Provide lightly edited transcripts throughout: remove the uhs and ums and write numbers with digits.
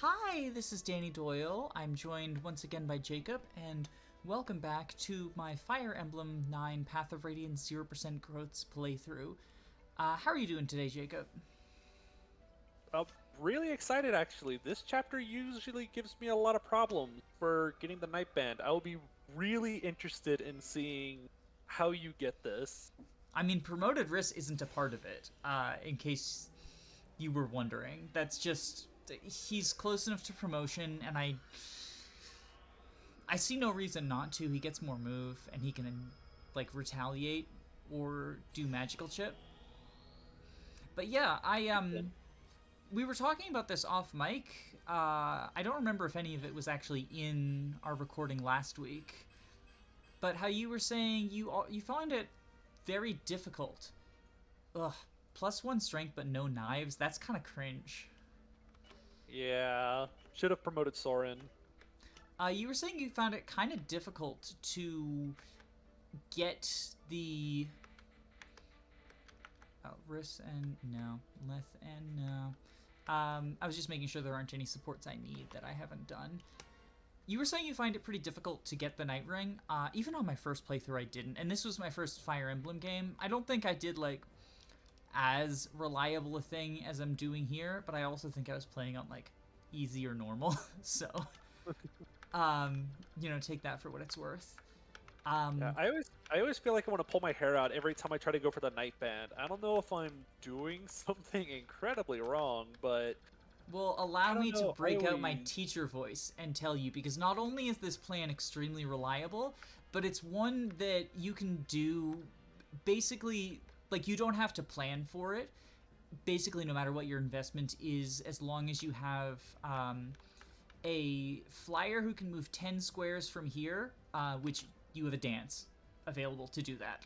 Hi, this is Danny Doyle. I'm joined once again by Jacob, and welcome back to my Fire Emblem 9 Path of Radiance 0% Growths playthrough. How are you doing today, Jacob? I'm really excited, actually. This chapter usually gives me a lot of problems for getting the Night Band. I will be really interested in seeing how you get this. I mean, Promoted Risk isn't a part of it, in case you were wondering. That's just... He's close enough to promotion, and I see no reason not to. He gets more move, and he can, like, retaliate or do magical chip. But yeah, we were talking about this off mic. I don't remember if any of it was actually in our recording last week, but how you were saying you found it very difficult. Ugh, +1 strength but no knives. That's kind of cringe. Yeah, should have promoted Soren. You were saying you found it kind of difficult to get the Riss and no, Leth and no. I was just making sure there aren't any supports I need that I haven't done. You were saying you find it pretty difficult to get the Night Ring. Even on my first playthrough, I didn't. And this was my first Fire Emblem game. I don't think I did, like, as reliable a thing as I'm doing here, but I also think I was playing on, like, easy or normal. So, take that for what it's worth. Yeah, I always feel like I want to pull my hair out every time I try to go for the Night Band. I don't know if I'm doing something incredibly wrong, but Well, I allow don't me to know. break out my teacher voice and tell you, because not only is this plan extremely reliable, but it's one that you can do basically, like, you don't have to plan for it, basically no matter what your investment is, as long as you have a flyer who can move 10 squares from here, which you have a dance available to do that.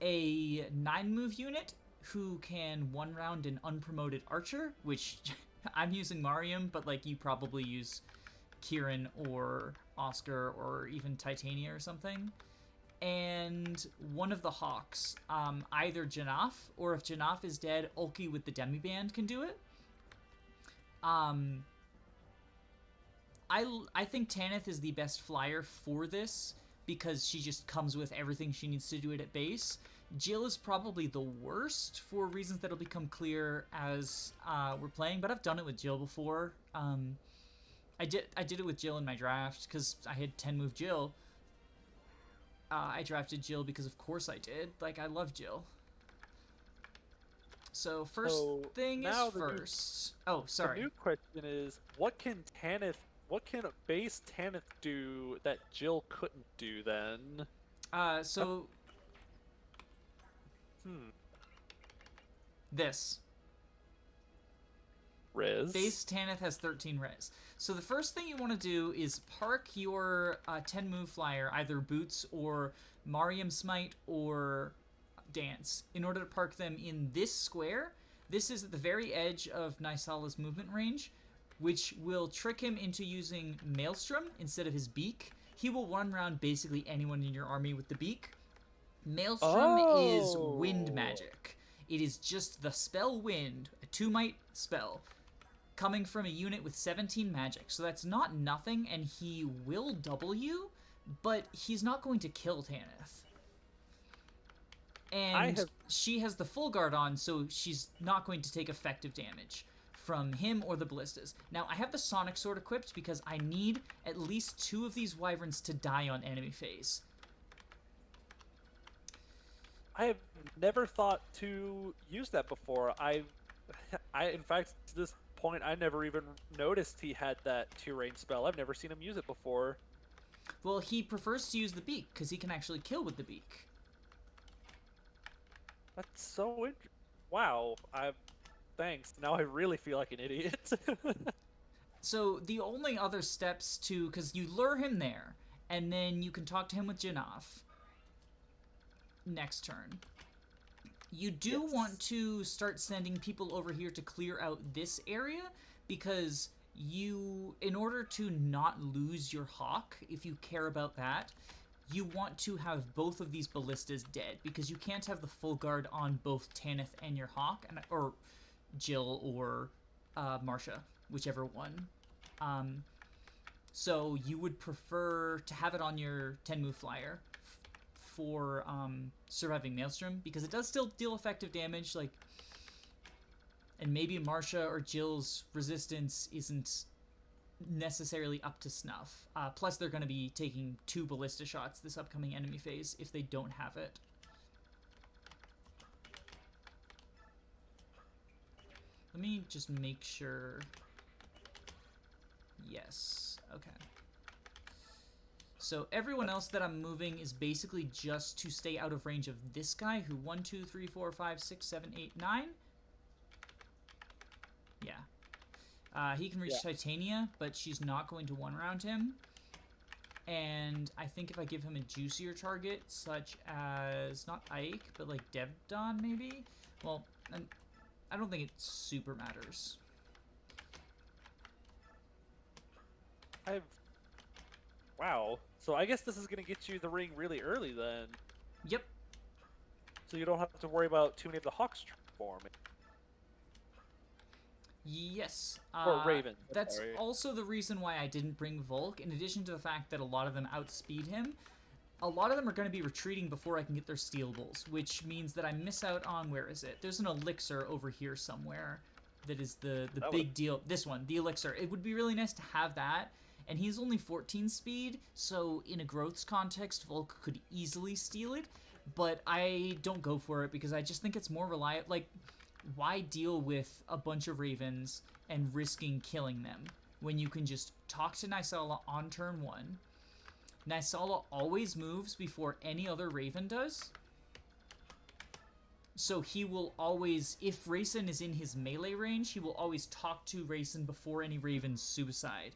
A 9-move unit who can one round an unpromoted archer, which I'm using Mariam, but like you probably use Kieran or Oscar or even Titania or something. And one of the Hawks, either Janaf, or if Janaf is dead, Ulki with the Demiband can do it. I think Tanith is the best flyer for this because she just comes with everything she needs to do it at base. Jill is probably the worst for reasons that'll become clear as we're playing, but I've done it with Jill before. I did it with Jill in my draft because I had 10 move Jill. I drafted Jill because of course I did. Like, I love Jill. So first So thing is now first. Oh, the sorry. new question is, what can base Tanith do that Jill couldn't do then? Um, So hmm, this. Riz. Base Tanith has 13 res. So the first thing you want to do is park your 10 move flyer, either Boots or Mariam Smite or Dance, in order to park them in this square. This is at the very edge of Nysala's movement range, which will trick him into using Maelstrom instead of his beak. He will run around basically anyone in your army with the beak. Maelstrom is wind Oh, magic. It is just the spell Wind, a 2-might spell, coming from a unit with 17 magic. So that's not nothing, and he will double you, but he's not going to kill Tanith. I And have she has the full guard on, so she's not going to take effective damage from him or the ballistas. Now, I have the Sonic Sword equipped because I need at least 2 of these wyverns to die on enemy phase. I have never thought to use that before. In fact, to this point, I never even noticed he had that two-range spell. I've never seen him use it before. Well, he prefers to use the beak because he can actually kill with the beak. That's so wow. Thanks. Now I really feel like an idiot. So the only other steps to, because you lure him there, and then you can talk to him with Janaf next turn. You do want Yes. to start sending people over here to clear out this area, because in order to not lose your Hawk, if you care about that, you want to have both of these ballistas dead, because you can't have the full guard on both Tanith and your Hawk, or Jill or Marsha, whichever one. So you would prefer to have it on your 10-move flyer for surviving Maelstrom, because it does still deal effective damage, like, and maybe Marsha or Jill's resistance isn't necessarily up to snuff. Plus, they're going to be taking 2 ballista shots this upcoming enemy phase if they don't have it. Let me just make sure. Yes. Okay. So everyone else that I'm moving is basically just to stay out of range of this guy, who 1, 2, 3, 4, 5, 6, 7, 8, 9. Yeah. He can reach Titania, but she's not going to one-round him. And I think if I give him a juicier target, such as, not Ike, but like Devdon maybe? Well, I don't think it super matters. Wow. So I guess this is going to get you the ring really early then. Yep. So you don't have to worry about too many of the Hawks transforming. Yes. Or Raven. That's also the reason why I didn't bring Volk, in addition to the fact that a lot of them outspeed him. A lot of them are going to be retreating before I can get their stealables, which means that I miss out on, where is it? There's an elixir over here somewhere that is the big deal. This one, the elixir. It would be really nice to have that, and he's only 14 speed, so in a growths context, Volk could easily steal it, but I don't go for it because I just think it's more reliable. Like, why deal with a bunch of ravens and risking killing them when you can just talk to Nysala on turn 1? Nysala always moves before any other raven does. So he will always, if Rayson is in his melee range, he will always talk to Rayson before any ravens suicide.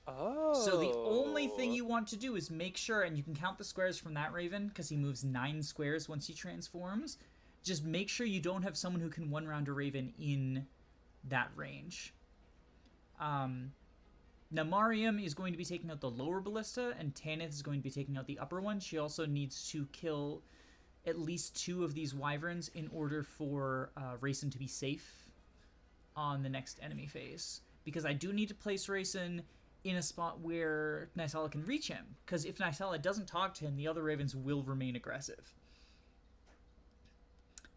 Oh. So the only thing you want to do is make sure, and you can count the squares from that raven, because he moves 9 squares once he transforms. Just make sure you don't have someone who can one-round a raven in that range. Now, Mariam is going to be taking out the lower ballista, and Tanith is going to be taking out the upper one. She also needs to kill at least 2 of these wyverns in order for Rayson to be safe on the next enemy phase. Because I do need to place Rayson in a spot where Nysala can reach him. Because if Nysala doesn't talk to him, the other ravens will remain aggressive.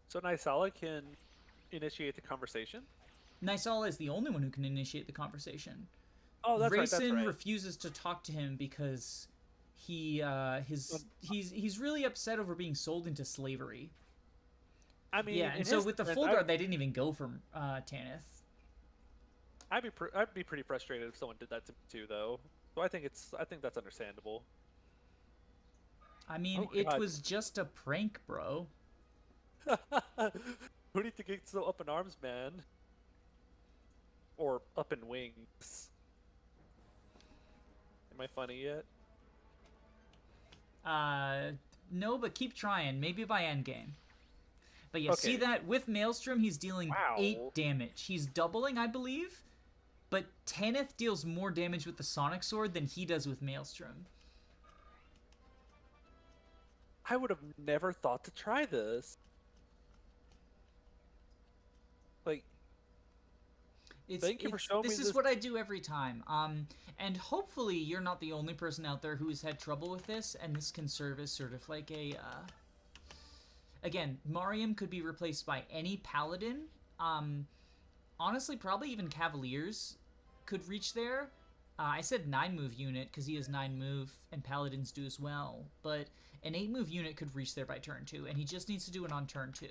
So Nysala can initiate the conversation? Nysala is the only one who can initiate the conversation. Oh, that's Rayson right, that's right. refuses to talk to him because he's really upset over being sold into slavery. I mean, yeah, and so with the full guard, they didn't even go for Tanith. I'd be pretty frustrated if someone did that to me too, though. So I think that's understandable. I mean, it was just a prank, bro. Who needs to get so up in arms, man? Or up in wings? Am I funny yet? No, but keep trying. Maybe by endgame. But yeah, Okay. see that? With Maelstrom, he's dealing Wow. 8 damage. He's doubling, I believe. But Tanith deals more damage with the Sonic Sword than he does with Maelstrom. I would have never thought to try this. Like, thank you for showing me this. This This is what I do every time. And hopefully you're not the only person out there who's had trouble with this, and this can serve as sort of like a... Again, Mariam could be replaced by any paladin. Honestly, probably even Cavaliers could reach there. I said 9-move unit because he has 9 move, and paladins do as well. But an 8-move unit could reach there by turn 2, and he just needs to do it on turn 2.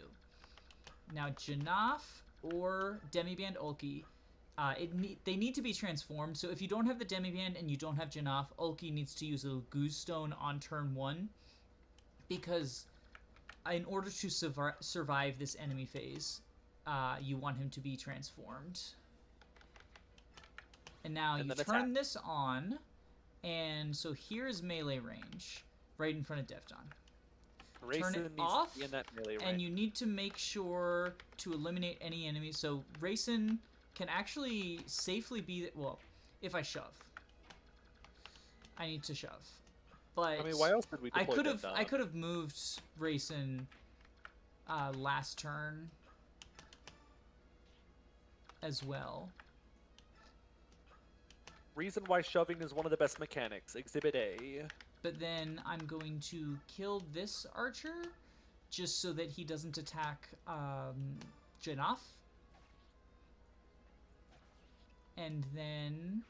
Now, Janaf or Demiband Ulki, they need to be transformed. So if you don't have the Demiband and you don't have Janaf, Ulki needs to use a Goose Stone on turn 1, because in order to survive this enemy phase, you want him to be transformed. And now you turn this on, and so here's melee range, right in front of Devdon. Turn it off, in that melee range. and you need to make sure to eliminate any enemies. So Rayson can actually safely be... Well, if I shove. I need to shove. But I mean, why else did we deploy Devdon? I could have moved Rayson last turn. as well. Reason why shoving is one of the best mechanics. Exhibit A. But then I'm going to kill this archer just so that he doesn't attack Janaf. And then...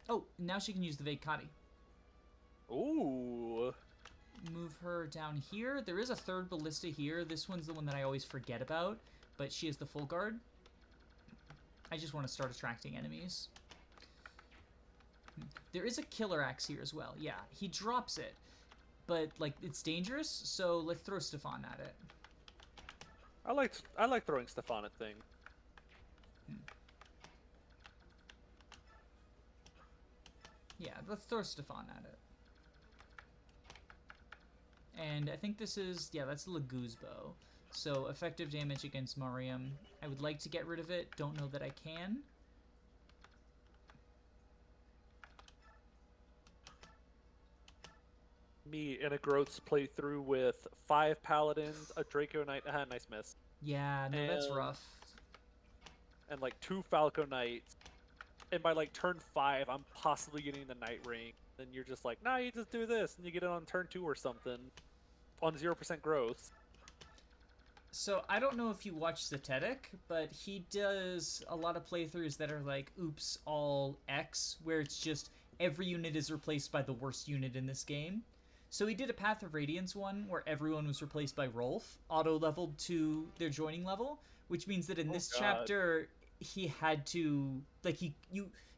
Oh, now she can use the Veikati. Ooh. Move her down here. There is a third ballista here. This one's the one that I always forget about, but she is the full guard. I just want to start attracting enemies. There is a killer axe here as well. Yeah, he drops it, but like it's dangerous, so let's throw Stefan at it. I like throwing Stefan at things. Yeah, let's throw Stefan at it. And I think this is, yeah, that's Lagoo's bow. So effective damage against Mariam. I would like to get rid of it. Don't know that I can. Me in a Groats playthrough with 5 paladins, a Draco Knight, nice miss, Yeah, no, that's And- rough. and like 2 Falco Knights. And by like turn 5, I'm possibly getting the Night Ring. Then you're just like, nah, you just do this, and you get it on turn 2 or something, on 0% growth. So I don't know if you watch Zetetic, but he does a lot of playthroughs that are like, oops, all X, where it's just every unit is replaced by the worst unit in this game. So he did a Path of Radiance one where everyone was replaced by Rolf, auto-leveled to their joining level, which means that in this God. chapter, he had to, like,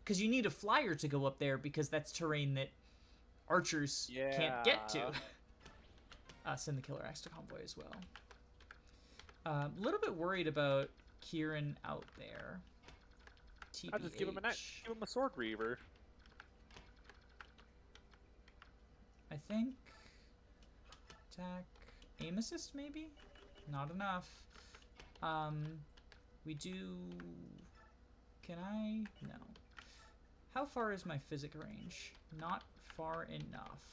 because you need a flyer to go up there because that's terrain that archers can't get to. Send the killer axe to convoy as well. A little bit worried about Kieran out there. TBH. I'll just give him a Sword Reaver. I think attack, aim assist maybe? Not enough. We do, can I? No. How far is my physic range? Not far enough.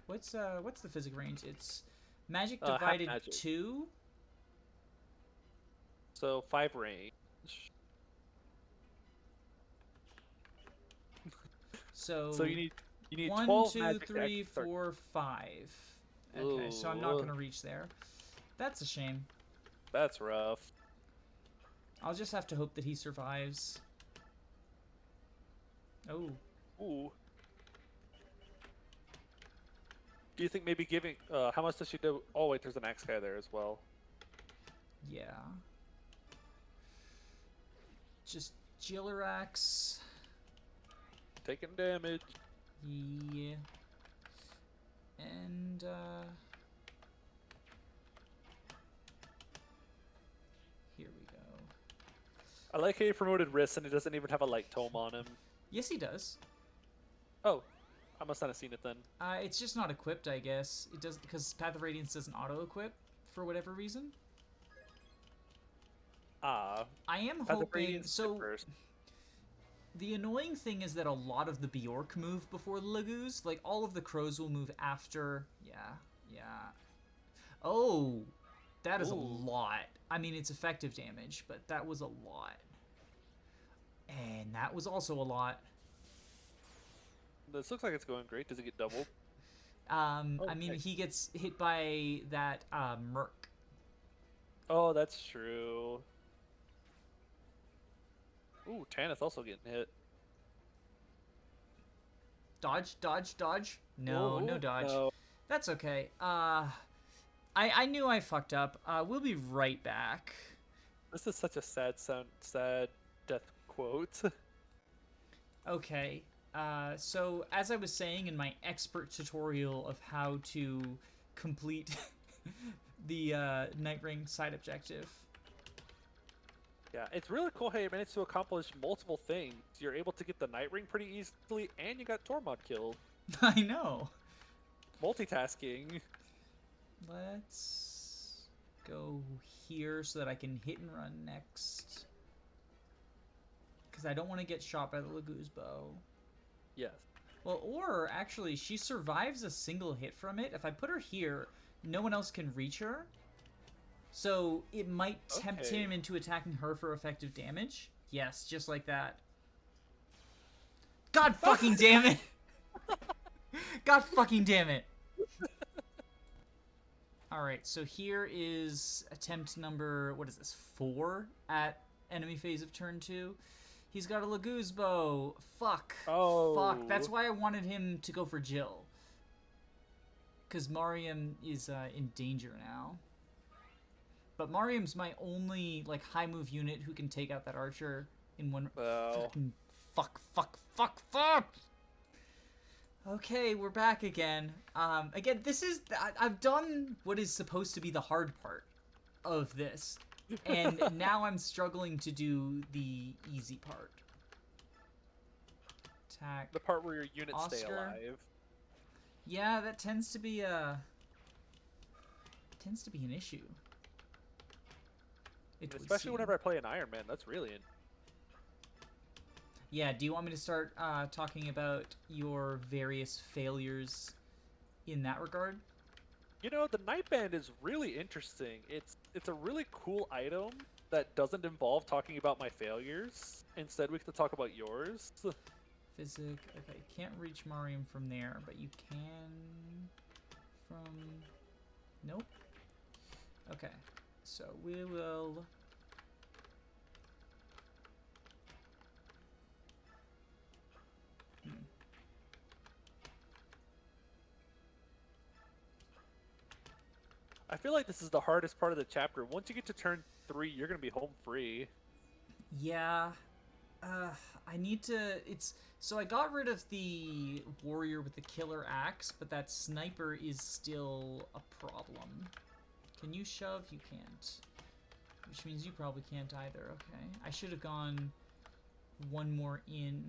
What's the physic range? It's magic Half divided magic. 2. So 5 range. So, So you need 1, 12 2, magic 3, X, sorry. 4, 5. Okay, so I'm not Ooh. gonna reach there. That's a shame. That's rough. I'll just have to hope that he survives. Oh, Ooh. Do you think maybe giving how much does she do? Oh wait, there's an axe guy there as well. yeah. Just Jillerax. Taking damage. Yeah. And, here we go. I like how you promoted Riss and it doesn't even have a light tome on him. Yes, he does. Oh, I must not have seen it then. It's just not equipped, I guess. It does, because Path of Radiance doesn't auto-equip for whatever reason. Ah, I am Path of hoping, Radiance so first. the annoying thing is that a lot of the Bjork move before the Lagoos. Like, all of the crows will move after. Yeah. Oh, that is a Ooh. lot. I mean, it's effective damage, but that was a lot. And that was also a lot. This looks like it's going great. Does it get doubled? I mean, Okay. he gets hit by that Merc. Oh, that's true. Ooh, Tanith also getting hit. Dodge, dodge, dodge. No, Ooh, no dodge. no. That's okay. I knew I fucked up. We'll be right back. This is such a sad death quote. Okay. So as I was saying in my expert tutorial of how to complete the Night Ring side objective. Yeah, it's really cool how you managed to accomplish multiple things. You're able to get the Night Ring pretty easily, and you got Tormod killed. I know. Multitasking. Let's go here so that I can hit and run next. Because I don't want to get shot by the Lagoo's bow. Yes. Well, or actually, she survives a single hit from it. If I put her here, no one else can reach her. So it might tempt Okay. him into attacking her for effective damage. Yes, just like that. God fucking damn it! God fucking damn it! Alright, so here is attempt number, what is this, 4 at enemy phase of turn 2. He's got a Laguz bow. Fuck. Fuck. That's Oh. why I wanted him to go for Jill. Because Mariam is in danger now. But Mariam's my only like high move unit who can take out that archer in one. Well. Fuck. Okay, we're back again. Again, this is I've done what is supposed to be the hard part of this, and now I'm struggling to do the easy part. Attack. The part where your units stay Oscar. alive. Yeah, that tends to be an issue. It would Especially seem. whenever I play an Iron Man, that's really in. Yeah, do you want me to start talking about your various failures in that regard? You know, the Nightband is really interesting. It's a really cool item that doesn't involve talking about my failures. Instead, we get to talk about yours. Physic. Okay, can't reach Mariam from there, but you can from... Nope. Okay, so we will... I feel like this is the hardest part of the chapter. Once you get to turn 3, you're gonna be home free. Yeah. I need to... So I got rid of the warrior with the killer axe, but that sniper is still a problem. Can you shove? You can't. Which means you probably can't either. Okay. I should have gone one more in.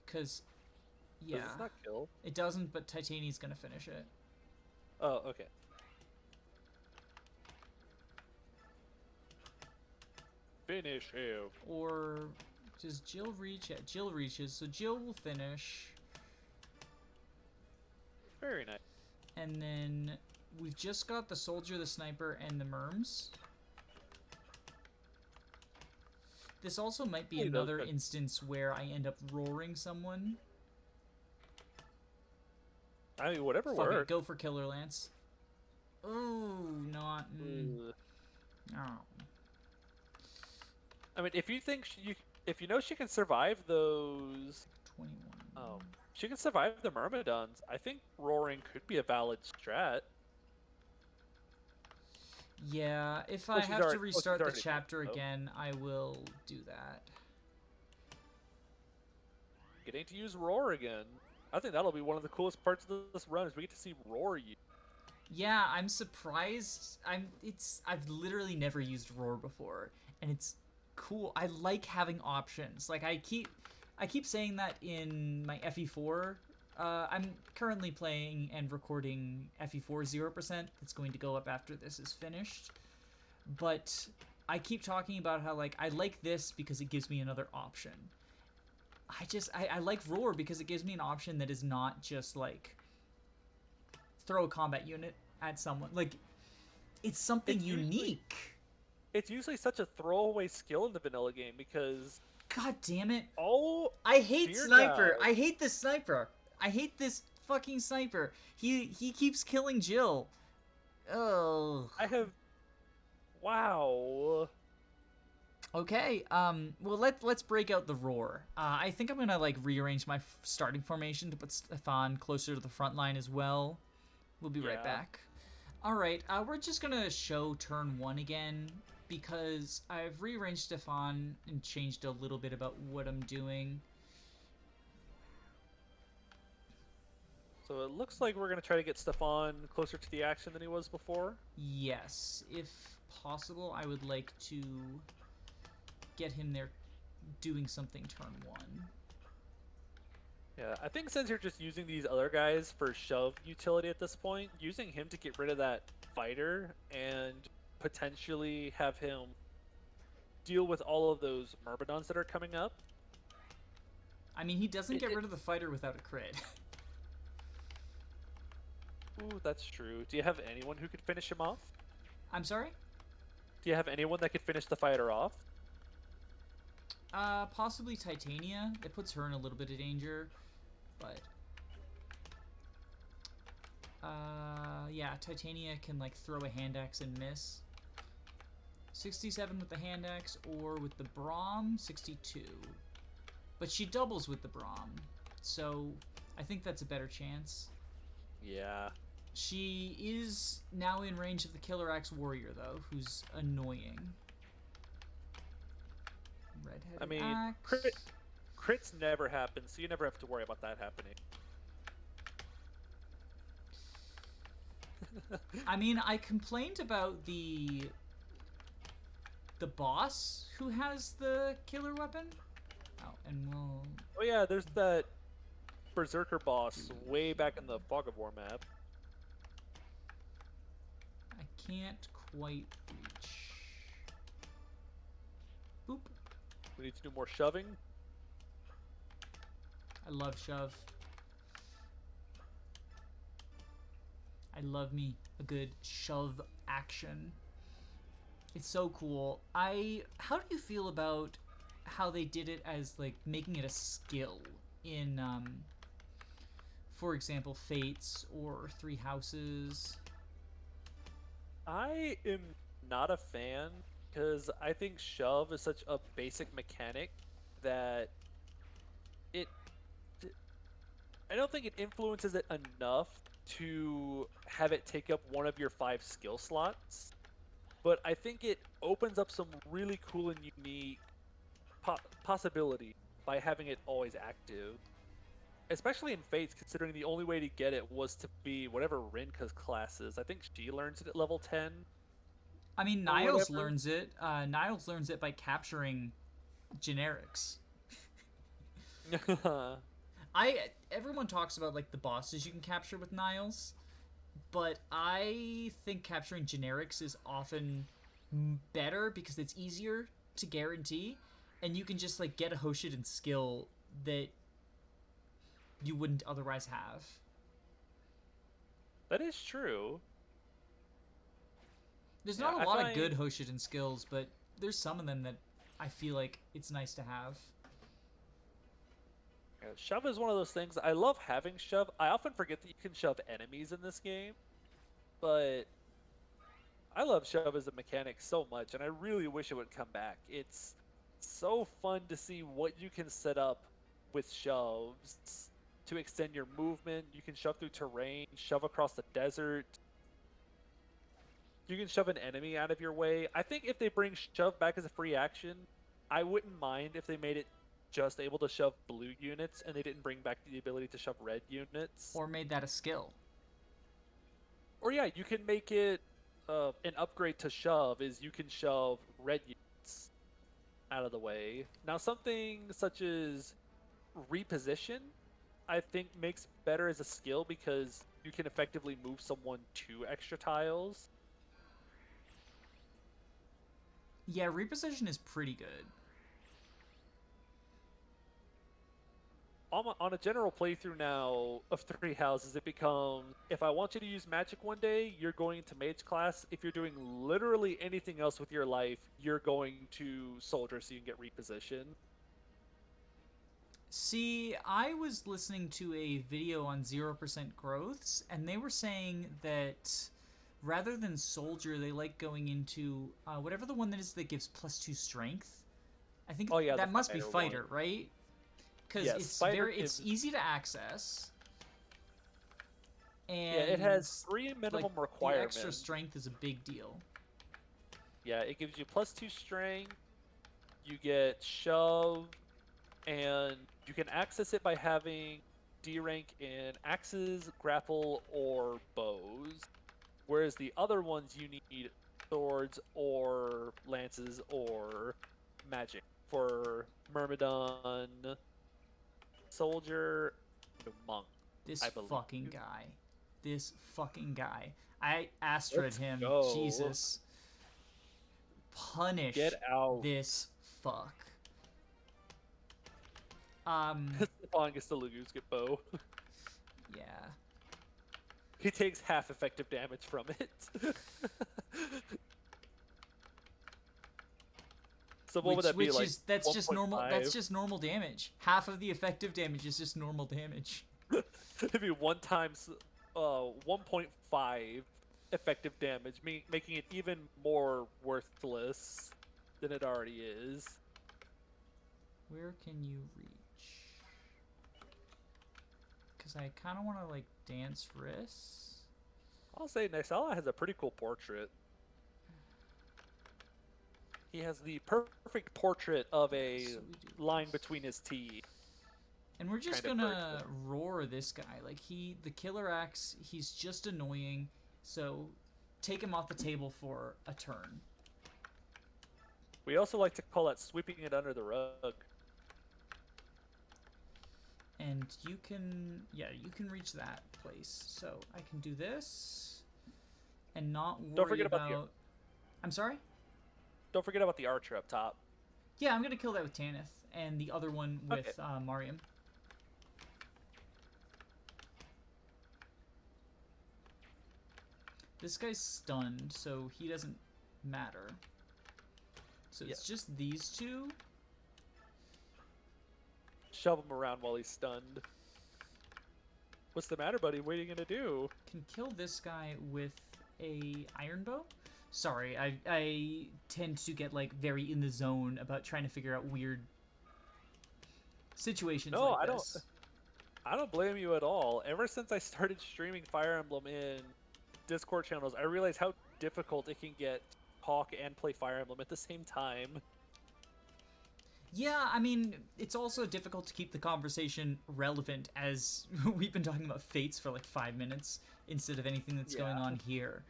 Because, yeah. Does this not kill? It doesn't, but Titani's gonna finish it. Oh, okay. Finish him. Or does Jill reach? Yeah, Jill reaches, so Jill will finish. Very nice. And then we've just got the soldier, the sniper, and the merms. This also might be Hey, those another good. instance where I end up roaring someone. I mean, whatever Fuck it, works. go for Killer Lance. Oh, not. Ugh. Oh. I mean, if you think if you know she can survive those, 21. she can survive the Myrmidons. I think roaring could be a valid strat. Yeah, if Oh, I she's have to already- oh, she's restart the already chapter done, though. again, I will do that. Getting to use roar again. I think that'll be one of the coolest parts of this run is we get to see roar use. Yeah, I'm surprised. I've literally never used roar before, and it's cool. I like having options. Like I keep saying that in my FE4. I'm currently playing and recording FE4 0%. It's going to go up after this is finished. But I keep talking about how like I like this because it gives me another option. I like roar because it gives me an option that is not just like throw a combat unit at someone. Like, it's something unique. It's usually such a throwaway skill in the vanilla game because God damn it. oh, I hate dear sniper. God. I hate this sniper. I hate this fucking sniper. He keeps killing Jill. Oh. I have. Wow. Okay. Well, let's break out the roar. I think I'm gonna like rearrange my starting formation to put Stefan closer to the front line as well. We'll be right Yeah. back. All right. We're just gonna show turn 1 again because I've rearranged Stefan and changed a little bit about what I'm doing. So it looks like we're gonna try to get Stefan closer to the action than he was before. Yes, if possible, I would like to get him there doing something turn 1. Yeah, I think since you're just using these other guys for shove utility at this point, using him to get rid of that fighter and potentially have him deal with all of those Myrmidons that are coming up. I mean, he doesn't get rid of the fighter without a crit. Ooh, that's true. Do you have anyone who could finish him off? I'm sorry? Do you have anyone that could finish the fighter off? Possibly Titania. It puts her in a little bit of danger, but yeah, Titania can like throw a hand axe and miss. 67 with the hand axe, or with the Braum, 62. But she doubles with the Braum, so I think that's a better chance. Yeah. She is now in range of the Killer Axe Warrior, though, who's annoying. Redheaded I mean, axe. crits never happen, so you never have to worry about that happening. I mean, I complained about the boss who has the killer weapon. Oh, and we'll... Oh yeah, there's that Berserker boss way back in the Fog of War map. I can't quite reach. Boop. We need to do more shoving. I love shove. I love me a good shove action. It's so cool. How do you feel about how they did it as like making it a skill in for example, Fates or Three Houses? I am not a fan because I think shove is such a basic mechanic that it I don't think it influences it enough to have it take up one of your 5 skill slots. But I think it opens up some really cool and unique possibility by having it always active. Especially in Fates, considering the only way to get it was to be whatever Rinka's class is. I think she learns it at level 10. I mean, Or Niles whatever. learns it. Niles learns it by capturing generics. Everyone talks about like the bosses you can capture with Niles, but I think capturing generics is often better because it's easier to guarantee, and you can just like get a Hoshiden skill that you wouldn't otherwise have. That is true. There's Yeah, not a I lot of find good Hoshiden skills, but there's some of them that I feel like it's nice to have. shove is one of those things. I love having shove. I often forget that you can shove enemies in this game, but I love shove as a mechanic so much, and I really wish it would come back. It's so fun to see what you can set up with shoves to extend your movement. You can shove through terrain, shove across the desert. You can shove an enemy out of your way. I think if they bring shove back as a free action, I wouldn't mind if they made it just able to shove blue units and they didn't bring back the ability to shove red units. Or made that a skill. Or yeah, you can make it an upgrade to shove is you can shove red units out of the way. Now something such as reposition, I think makes better as a skill because you can effectively move someone 2 extra tiles. Yeah, reposition is pretty good. On a general playthrough now of Three Houses, it becomes, if I want you to use magic one day, you're going to mage class. If you're doing literally anything else with your life, you're going to soldier so you can get reposition. See, I was listening to a video on 0% growths, and they were saying that rather than soldier, they like going into whatever the one that is that gives +2 strength. I think Oh yeah, that the must be fighter fighter, right? Because Yes, it's fighter it's easy to access, and yeah, it has 3 minimum like, requirements. the extra strength is a big deal. Yeah, it gives you +2 strength. You get shove, and you can access it by having D rank in axes, grapple, or bows. Whereas the other ones you need swords or lances or magic for Myrmidon, soldier, and monk. This I believe. fucking guy. This fucking guy. I astered Let's him. go. Jesus. Punish Get out. this fuck. Stefan gets the Lugus get bow. Yeah. He takes half effective damage from it. So what would that be, Which like is that's just normal. That's 1.5? just normal damage. Half of the effective damage is just normal damage. It'd be 1 times 1.5 effective damage, making it even more worthless than it already is. Where can you reach? Because I kind of want to like dance Riss. I'll say Nysala has a pretty cool portrait. He has the perfect portrait of a So we do line this. between his teeth. And we're just kind of gonna person. roar this guy. Like the killer axe, he's just annoying. So take him off the table for a turn. We also like to call that sweeping it under the rug. And you can reach that place. So I can do this and not worry Don't forget about about. I'm sorry? Don't forget about the archer up top. Yeah, I'm gonna kill that with Tanith and the other one with Okay. Mariam. This guy's stunned, so he doesn't matter. So it's just these two. Shove him around while he's stunned. What's the matter, buddy? What are you gonna do? Can kill this guy with a iron bow. Sorry, I tend to get like very in the zone about trying to figure out weird situations No, like I this. I don't blame you at all. Ever since I started streaming Fire Emblem in Discord channels, I realized how difficult it can get to talk and play Fire Emblem at the same time. Yeah, I mean, it's also difficult to keep the conversation relevant as we've been talking about fates for like 5 minutes instead of anything that's going on here.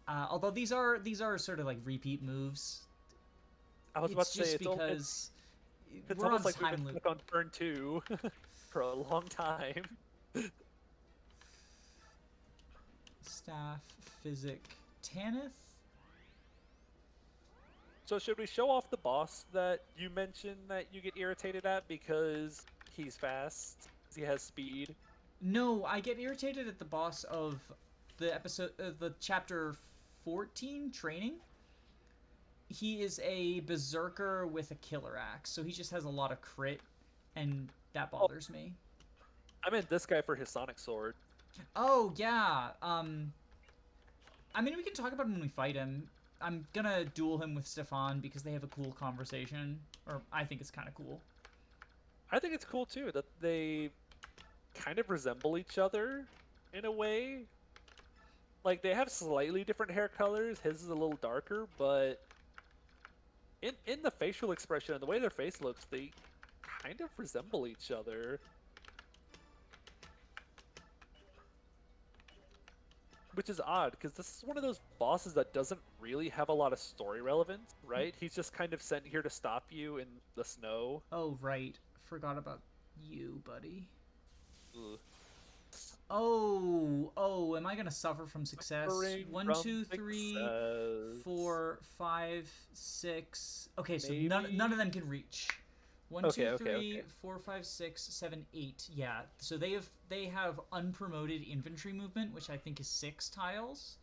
Although these are sort of like repeat moves. I was about to say, because it's we're on almost like we've time been loop. stuck on turn 2 for a long time. Staff, Physic, Tanith. So should we show off the boss that you mentioned that you get irritated at because he's fast, he has speed? No, I get irritated at the boss of the chapter 14 training. He is a berserker with a killer axe, so he just has a lot of crit, and that bothers me. I meant this guy for his sonic sword. Oh yeah. I mean, we can talk about him when we fight him. I'm gonna duel him with Stefan because they have a cool conversation, or I think it's kind of cool. I think it's cool too that they kind of resemble each other in a way. Like, they have slightly different hair colors. His is a little darker, but in the facial expression and the way their face looks, they kind of resemble each other. Which is odd, because this is one of those bosses that doesn't really have a lot of story relevance, right? He's just kind of sent here to stop you in the snow. Oh right, forgot about you, buddy. Ugh. Oh, am I gonna suffer from success? Suffering 1, from 2, 3, success. 4, 5, 6. Okay, so Maybe? none of them can reach. 1, Okay, 2, okay, 3, okay. 4, 5, 6, 7, 8. Yeah, so they have unpromoted infantry movement, which I think is 6 tiles.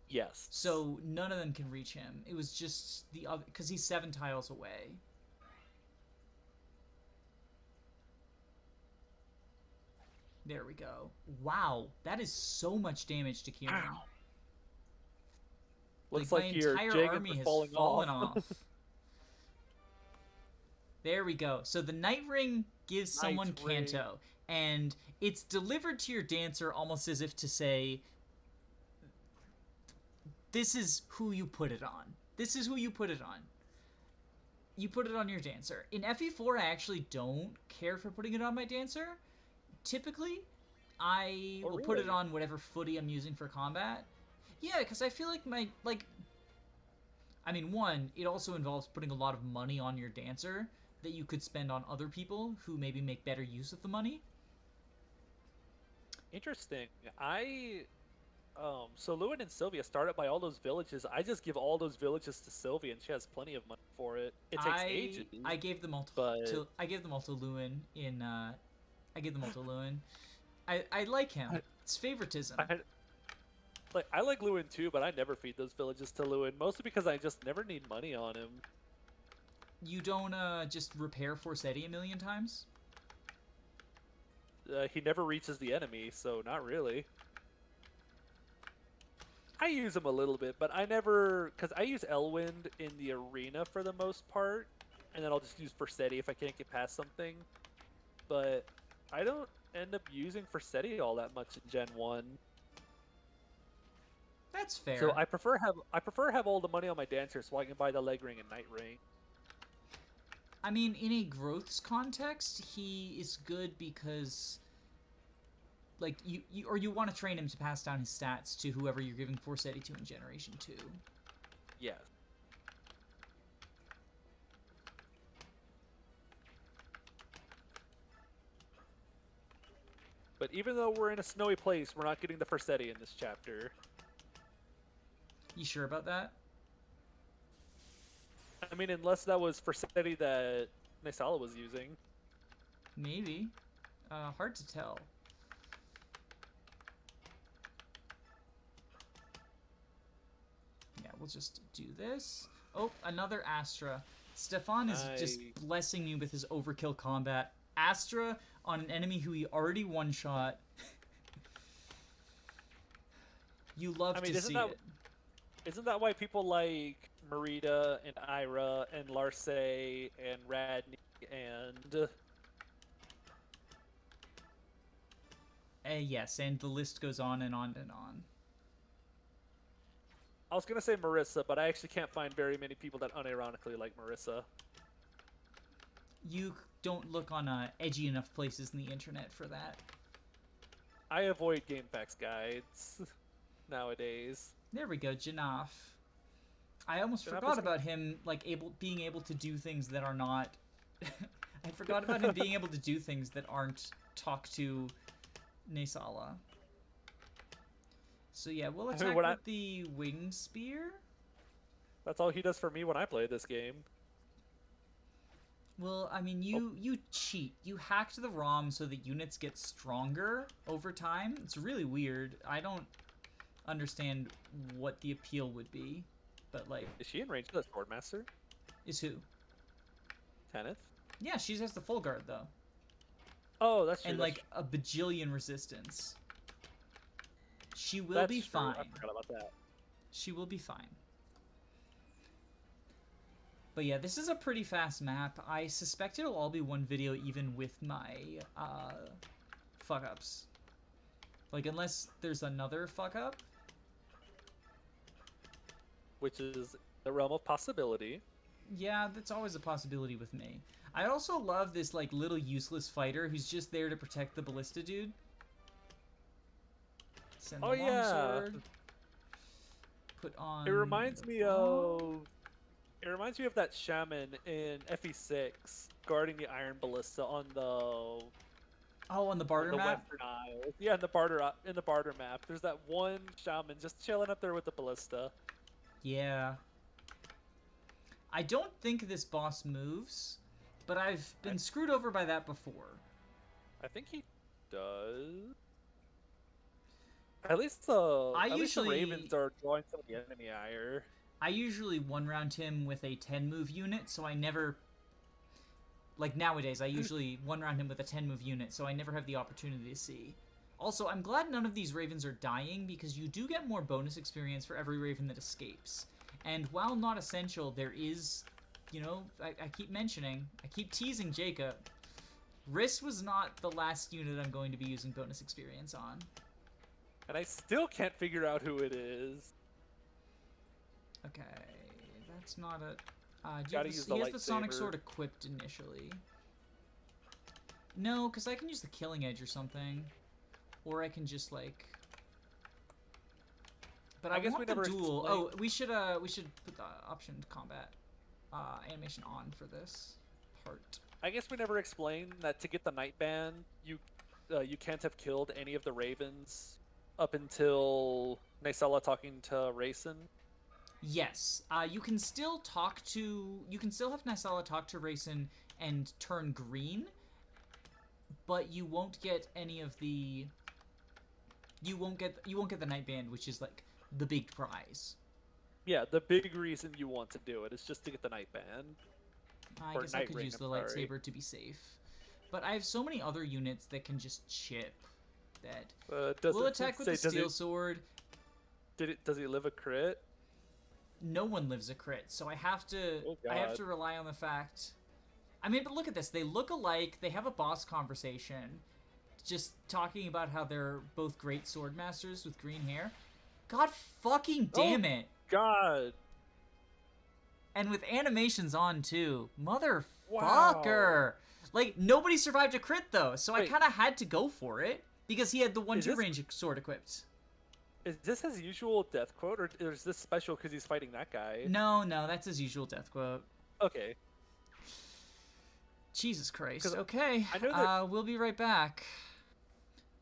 Yes. So none of them can reach him. It was just the other because he's 7 tiles away. There we go. Wow, that is so much damage to Kieran. Ow. Looks my like your entire Jagan's army are has falling fallen off. off. There we go. So the Night Ring gives someone Night Ring. Canto, and it's delivered to your dancer almost as if to say, this is who you put it on. This is who you put it on. You put it on your dancer. In FE4, I actually don't care for putting it on my dancer. Typically, I will put it really? on whatever footy I'm using for combat. Yeah, because I feel like I mean, one, it also involves putting a lot of money on your dancer that you could spend on other people who maybe make better use of the money. Interesting. So Lewin and Sylvia started by all those villages. I just give all those villages to Sylvia, and she has plenty of money for it. It takes ages. I gave them all but- to Lewin in I gave them all to Lewin. I like him. It's favoritism. I like Lewin too, but I never feed those villages to Lewin, mostly because I just never need money on him. You don't just repair Forseti a million times? He never reaches the enemy, so not really. I use him a little bit, but I never, because I use Elwind in the arena for the most part, and then I'll just use Forseti if I can't get past something. But I don't end up using Forseti all that much in Gen 1. That's fair. So I prefer have all the money on my dancer so I can buy the leg ring and night ring. I mean, in a growths context, he is good because, like, you want to train him to pass down his stats to whoever you're giving Forseti to in Generation 2. Yes. But even though we're in a snowy place, we're not getting the Forseti in this chapter. You sure about that? I mean, unless that was Forseti that Naisala was using. Maybe. Hard to tell. Yeah, we'll just do this. Oh, another Astra. Stefan is just blessing me with his overkill combat. Astra on an enemy who he already one-shot. You love to see it. Isn't that why people like Merida and Ira and Larce and Radney and... Yes, and the list goes on and on and on. I was going to say Marissa, but I actually can't find very many people that unironically like Marissa. You don't look on edgy enough places in the internet for that. I avoid GameFAQs guides nowadays. There we go, Janaf. I almost forgot about him, like, being able to do things that are not... I forgot about him being able to do things that aren't talk to Naisala. So yeah, we'll attack with the Wing Spear. That's all he does for me when I play this game. Well, I mean, you cheat. You hacked the ROM so that units get stronger over time. It's really weird. I don't understand what the appeal would be, but like... Is she in range of the Swordmaster? Is who? Tanith? Yeah, she has the full guard, though. Oh, that's true. And like a bajillion resistance. She will be fine. I forgot about that. She will be fine. But yeah, this is a pretty fast map. I suspect it'll all be one video even with my fuck-ups. Like, unless there's another fuck-up. Which is the realm of possibility. Yeah, that's always a possibility with me. I also love this, like, little useless fighter who's just there to protect the ballista dude. Send the longsword. Put on... It reminds me of that shaman in FE6 guarding the iron ballista on the... Oh, on the barter map? Western Isles. Yeah, in the barter map. There's that one shaman just chilling up there with the ballista. Yeah. I don't think this boss moves, but I've been screwed over by that before. I think he does. At least the Ravens are drawing some of the enemy ire. I usually one-round him with a 10-move unit, so I never... Like, nowadays, I usually one-round him with a 10-move unit, so I never have the opportunity to see. Also, I'm glad none of these Ravens are dying, because you do get more bonus experience for every Raven that escapes. And while not essential, there is... You know, I keep mentioning, I keep teasing Jacob. Riss was not the last unit I'm going to be using bonus experience on. And I still can't figure out who it is. Okay, that's not a... he has the Sonic Sword equipped initially. No, because I can use the Killing Edge or something. Or I can just, like... But I guess want the duel. Oh, we should put the option to combat animation on for this part. I guess we never explained that to get the Night Band, you can't have killed any of the Ravens up until Naisala talking to Rayson. Yes, you can still have Naisala talk to Rayson and turn green, but you won't get any of the you won't get the night band, which is like the big prize. Yeah, the big reason you want to do it is just to get the night band. I Or guess I night could ring, use the I'm sorry. lightsaber to be safe, but I have so many other units that can just chip. That Does we'll it attack with say the steel sword. does he live a crit? No one lives a crit, so I have to Oh I have god. to rely on the fact. I mean, but look at this. They look alike. They have a boss conversation, just talking about how they're both great sword masters with green hair. God fucking damn it! God. And with animations on too, motherfucker! Wow. Like nobody survived a crit though, so I Wait. kind of had to go for it because he had the Is 1-2 this range sword equipped. is this his usual death quote, or is this special because he's fighting that guy? No, that's his usual death quote. Okay. Jesus Christ. Because Okay, I know that. we'll be right back.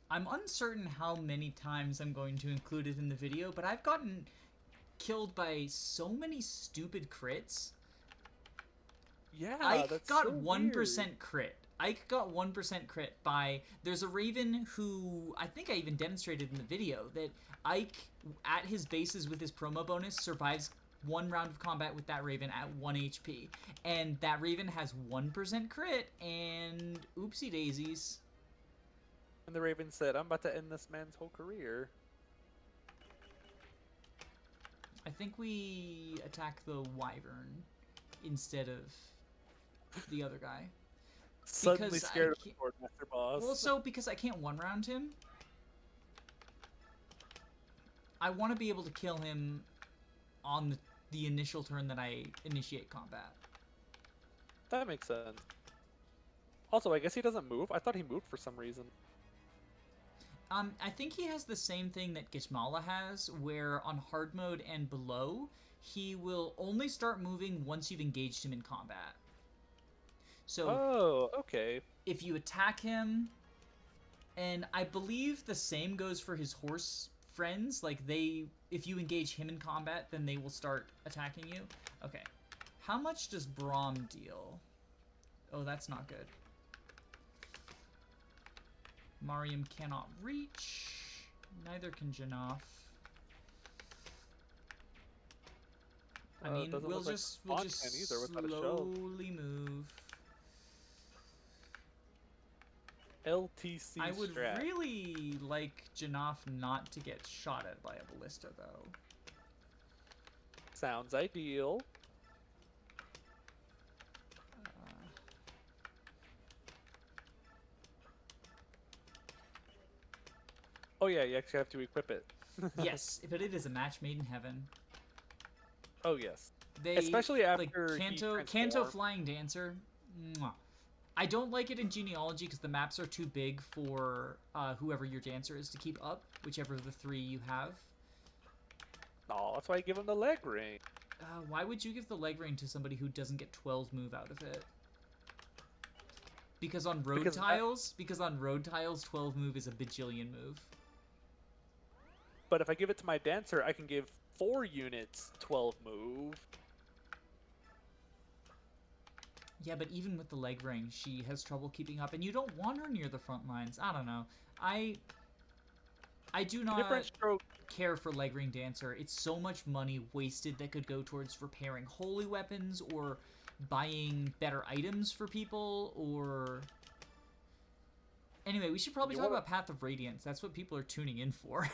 I'm uncertain how many times I'm going to include it in the video, but I've gotten killed by so many stupid crits. Yeah, Ike that's got so 1% weird. crit. Ike got 1% crit by... There's a Raven who... I think I even demonstrated in the video that Ike, at his bases with his promo bonus, survives one round of combat with that Raven at 1 HP. And that Raven has 1% crit, and oopsie daisies. And the Raven said, "I'm about to end this man's whole career." I think we attack the Wyvern instead of the other guy. Suddenly Because scared of the Swordmaster boss. Well, so because I can't one-round him, I want to be able to kill him on the initial turn that I initiate combat. That makes sense. Also, I guess he doesn't move. I thought he moved for some reason. I think he has the same thing that Gishmala has, where on hard mode and below, he will only start moving once you've engaged him in combat. So, Oh, okay. if you attack him, and I believe the same goes for his horse friends, like if you engage him in combat, then they will start attacking you. Okay. How much does Braum deal? Oh, that's not good. Mariam cannot reach. Neither can Janaf. I mean, doesn't we'll look like just Spawn can either without a shell. slowly move. LTC I would strat. really like Janaf not to get shot at by a ballista, though. Sounds ideal. Oh yeah, you actually have to equip it. Yes, but it is a match made in heaven. Oh yes. They Especially like after he Kanto transformed. Flying Dancer. Mwah. I don't like it in Genealogy because the maps are too big for whoever your dancer is to keep up, whichever of the three you have. Oh, that's why I give him the leg ring. Why would you give the leg ring to somebody who doesn't get 12 move out of it? Because on road tiles, 12 move is a bajillion move. But if I give it to my dancer, I can give 4 units 12 move. Yeah, but even with the leg ring, she has trouble keeping up, and you don't want her near the front lines. I don't know. I do not Different stroke. care for leg ring dancer. It's so much money wasted that could go towards repairing holy weapons or buying better items for people, or... Anyway, we should probably talk about Path of Radiance. That's what people are tuning in for.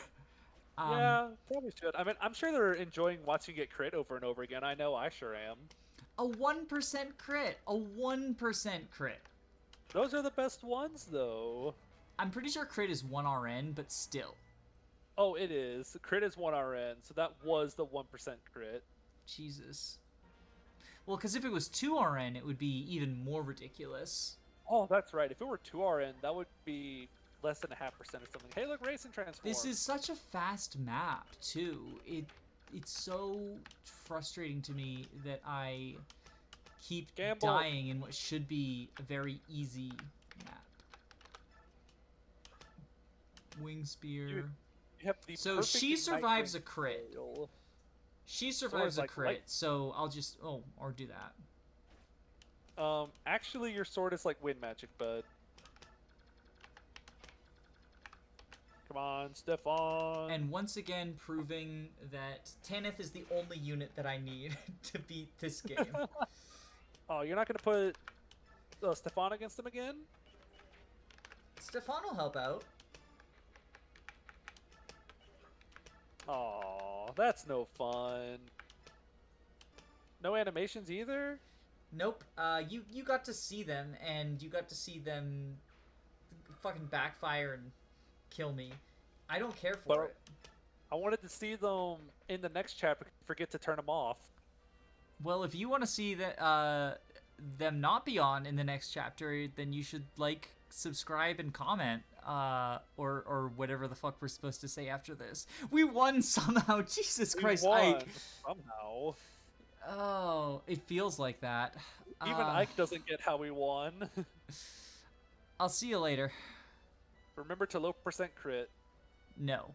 Yeah, probably should. I mean, I'm sure they're enjoying watching it crit over and over again. I know I sure am. A 1% crit. A 1% crit. Those are the best ones, though. I'm pretty sure crit is 1 RN, but still. Oh, it is. Crit is 1 RN, so that was the 1% crit. Jesus. Well, because if it was 2 RN, it would be even more ridiculous. Oh, that's right. If it were 2 RN, that would be less than 0.5% or something. Hey, look, Racing Transform. This is such a fast map, too. It's so frustrating to me that I keep dying in what should be a very easy map. Wing Spear. You have the So she survives a crit. She survives a crit, so I'll just... Oh, or do that. Actually, your sword is like wind magic, bud. Come on, Stefan. And once again, proving that Tanith is the only unit that I need to beat this game. Oh, you're not gonna put Stefan against him again? Stefan will help out. Oh, that's no fun. No animations either? Nope. You got to see them, and you got to see them fucking backfire and kill me. I don't care for it. I wanted to see them in the next chapter. Forget to turn them off. Well, if you want to see that them not be on in the next chapter, then you should like, subscribe, and comment. Or whatever the fuck we're supposed to say after this. We won somehow. Jesus Christ, we won, Ike. somehow. Oh, it feels like that. Even Ike doesn't get how we won. I'll see you later. Remember to low percent crit. No.